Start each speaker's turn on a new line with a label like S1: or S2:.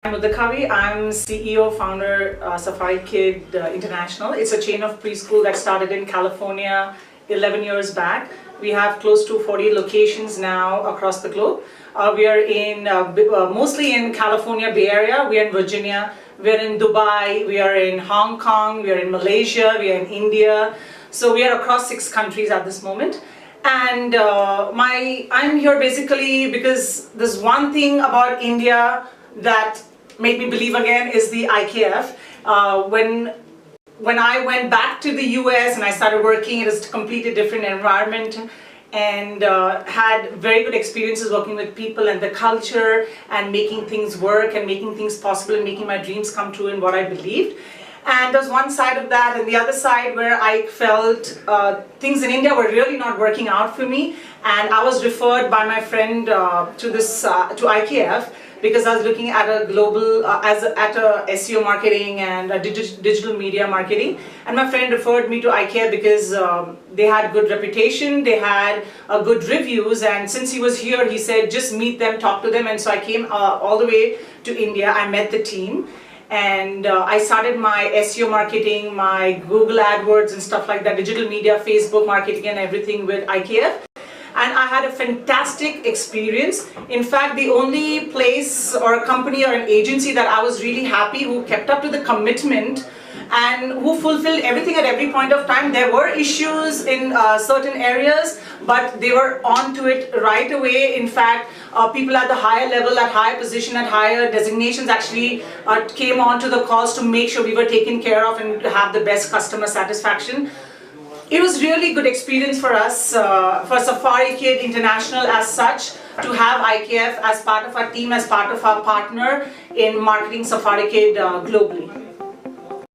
S1: I'm Udakavi. I'm CEO, founder, Safari Kid International. It's a chain of preschool that started in California 11 years back. We have close to 40 locations now across the globe. We are in mostly in California Bay Area. We are in Virginia. We are in Dubai. We are in Hong Kong. We are in Malaysia. We are in India. So we are across 6 countries at this moment. And I'm here basically because there's one thing about India that made me believe again is the IKF. When I went back to the US and I started working, it was a completely different environment and had very good experiences working with people and the culture and making things work and making things possible and making my dreams come true in what I believed. And there's one side of that and the other side where I felt things in India were really not working out for me, and I was referred by my friend to IKF because I was looking at a global, at a SEO marketing and a digital media marketing, and my friend referred me to IKF because they had good reputation, they had good reviews, and since he was here, he said just meet them, talk to them, and so I came all the way to India. I met the team. And I started my SEO marketing, my Google AdWords and stuff like that, digital media, Facebook marketing and everything with IKF. And I had a fantastic experience. In fact, the only place or a company or an agency that I was really happy, who kept up to the commitment and who fulfilled everything at every point of time. There were issues in certain areas, but they were on to it right away. In fact, people at the higher level, at higher position, at higher designations actually came on to the calls to make sure we were taken care of and to have the best customer satisfaction. It was really good experience for us, for Safari Kid International as such, to have IKF as part of our team, as part of our partner in marketing Safari Kid globally.